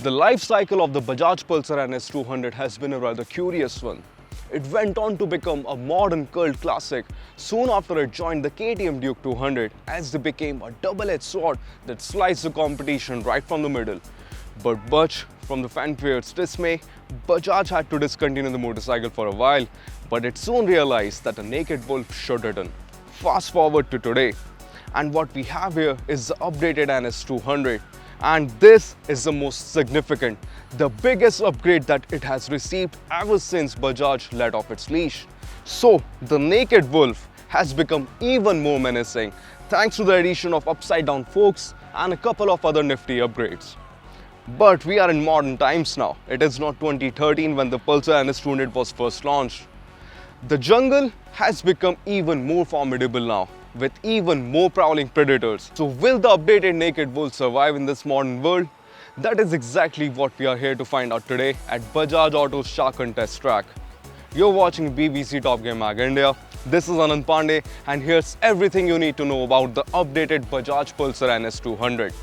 The life cycle of the Bajaj Pulsar NS200 has been a rather curious one. It went on to become a modern cult classic soon after it joined the KTM Duke 200, as they became a double-edged sword that sliced the competition right from the middle. But much from the fanfare's dismay, Bajaj had to discontinue the motorcycle for a while, but it soon realized that a naked wolf should return. Fast forward to today, and what we have here is the updated NS200. And this is the most significant, the biggest upgrade that it has received ever since Bajaj let off its leash. So, the naked wolf has become even more menacing thanks to the addition of upside-down forks and a couple of other nifty upgrades. But we are in modern times now. It is not 2013 when the Pulsar NS200 was first launched. The jungle has become even more formidable now, with even more prowling predators. So will the updated naked wolf survive in this modern world? That is exactly what we are here to find out today at Bajaj Auto's Chakan test track. You're watching BBC Top Game Mag India. This is Anand Pandey, and here's everything you need to know about the updated Bajaj Pulsar NS200.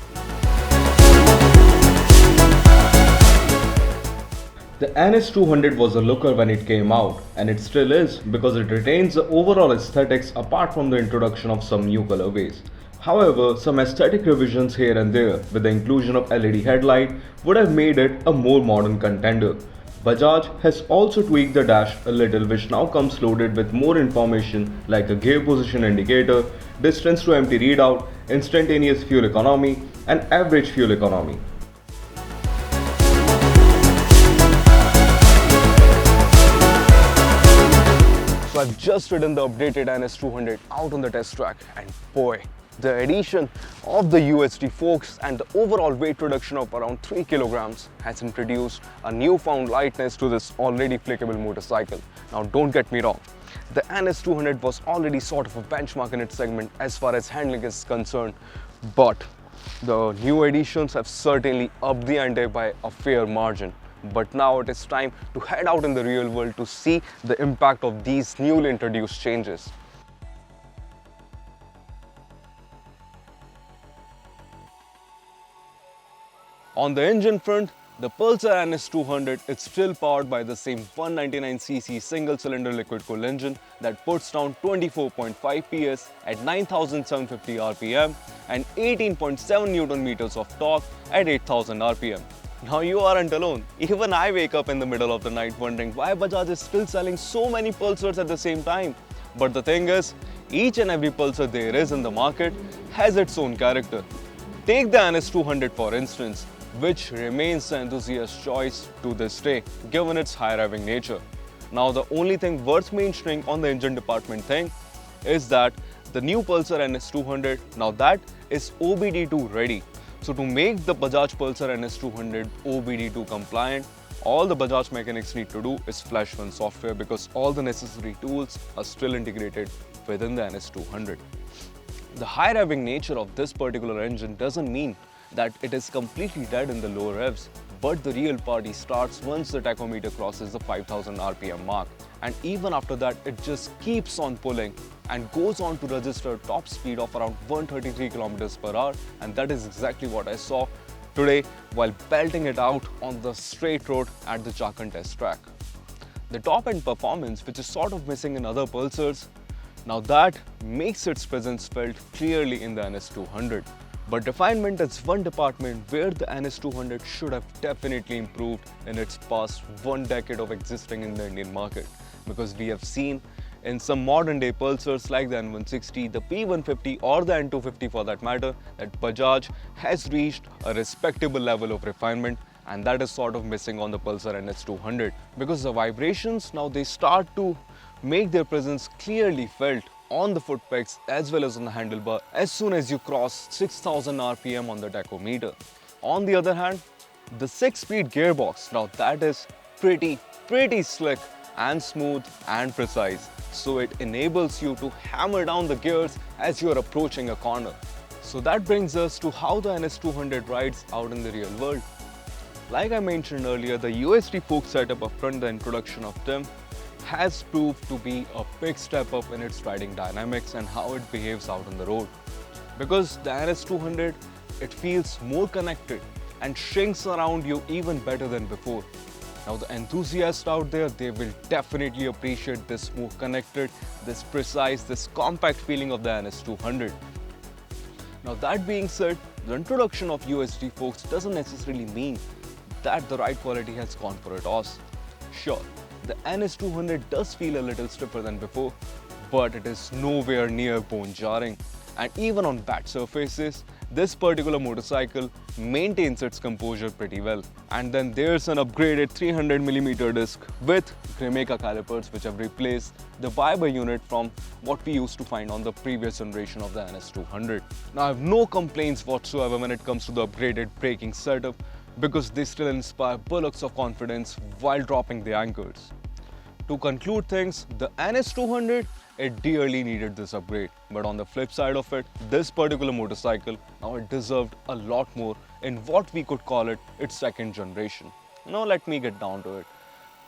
The NS200 was a looker when it came out, and it still is because it retains the overall aesthetics apart from the introduction of some new colorways. However, some aesthetic revisions here and there with the inclusion of LED headlight would have made it a more modern contender. Bajaj has also tweaked the dash a little, which now comes loaded with more information like a gear position indicator, distance to empty readout, instantaneous fuel economy, and average fuel economy. So I've just ridden the updated NS200 out on the test track, and boy, the addition of the USD forks and the overall weight reduction of around 3 kilograms has introduced a newfound lightness to this already flickable motorcycle. Now don't get me wrong, the NS200 was already sort of a benchmark in its segment as far as handling is concerned, but the new additions have certainly upped the ante by a fair margin. But now it is time to head out in the real world to see the impact of these newly introduced changes. On the engine front, the Pulsar NS200 is still powered by the same 199cc single-cylinder liquid-cooled engine that puts down 24.5 PS at 9,750 RPM and 18.7 Newton meters of torque at 8,000 RPM. Now you aren't alone. Even I wake up in the middle of the night wondering why Bajaj is still selling so many Pulsars at the same time. But the thing is, each and every Pulsar there is in the market has its own character. Take the NS200 for instance, which remains the enthusiast choice to this day, given its high-revving nature. Now the only thing worth mentioning on the engine department thing is that the new Pulsar NS200, now that is OBD2 ready. So to make the Bajaj Pulsar NS200 OBD2 compliant, all the Bajaj mechanics need to do is flash run software because all the necessary tools are still integrated within the NS200. The high revving nature of this particular engine doesn't mean that it is completely dead in the lower revs, but the real party starts once the tachometer crosses the 5000 RPM mark. And even after that, it just keeps on pulling and goes on to register top speed of around 133 km per hour, and that is exactly what I saw today while belting it out on the straight road at the Chakan test track. The top end performance, which is sort of missing in other Pulsars, now that makes its presence felt clearly in the NS200. But refinement is one department where the NS200 should have definitely improved in its past 1 decade of existing in the Indian market, because we have seen in some modern day Pulsars like the N160, the P150 or the N250 for that matter, that Bajaj has reached a respectable level of refinement, and that is sort of missing on the Pulsar NS200 because the vibrations now they start to make their presence clearly felt on the foot pegs as well as on the handlebar as soon as you cross 6000 RPM on the tachometer. On the other hand, the 6-speed gearbox, now that is pretty slick and smooth and precise. So it enables you to hammer down the gears as you are approaching a corner. So that brings us to how the NS200 rides out in the real world. Like I mentioned earlier, the USD fork setup up front, the introduction of them, has proved to be a big step up in its riding dynamics and how it behaves out on the road. Because the NS200, it feels more connected and shrinks around you even better than before. Now the enthusiasts out there, they will definitely appreciate this more connected, this precise, this compact feeling of the NS200. Now that being said, the introduction of USD forks doesn't necessarily mean that the ride quality has gone for a toss. Sure, the NS200 does feel a little stiffer than before, but it is nowhere near bone jarring. And even on bad surfaces, this particular motorcycle maintains its composure pretty well. And then there's an upgraded 300mm disc with Grimeca calipers which have replaced the Viber unit from what we used to find on the previous generation of the NS200. Now I have no complaints whatsoever when it comes to the upgraded braking setup because they still inspire bullocks of confidence while dropping the anchors. To conclude things, the NS200, it dearly needed this upgrade, but on the flip side of it, this particular motorcycle, now it deserved a lot more in what we could call it its second generation. Now let me get down to it.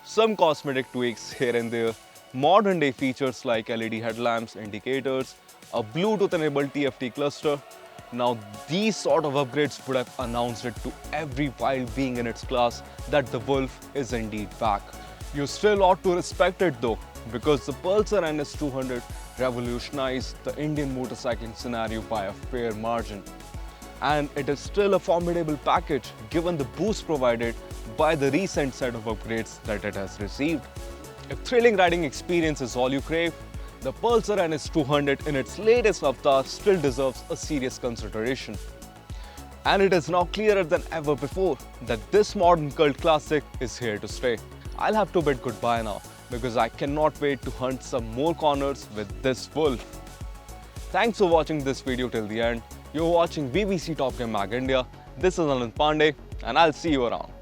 Some cosmetic tweaks here and there, modern day features like LED headlamps, indicators, a Bluetooth enabled TFT cluster. Now these sort of upgrades would have announced it to every wild being in its class that the Wolf is indeed back. You still ought to respect it though, because the Pulsar NS200 revolutionized the Indian motorcycling scenario by a fair margin. And it is still a formidable package given the boost provided by the recent set of upgrades that it has received. If thrilling riding experience is all you crave, the Pulsar NS200 in its latest avatar still deserves a serious consideration. And it is now clearer than ever before that this modern cult classic is here to stay. I'll have to bid goodbye now because I cannot wait to hunt some more corners with this Wolf. Thanks for watching this video till the end. You're watching BBC Top Game Mag India. This is Anand Pandey and I'll see you around.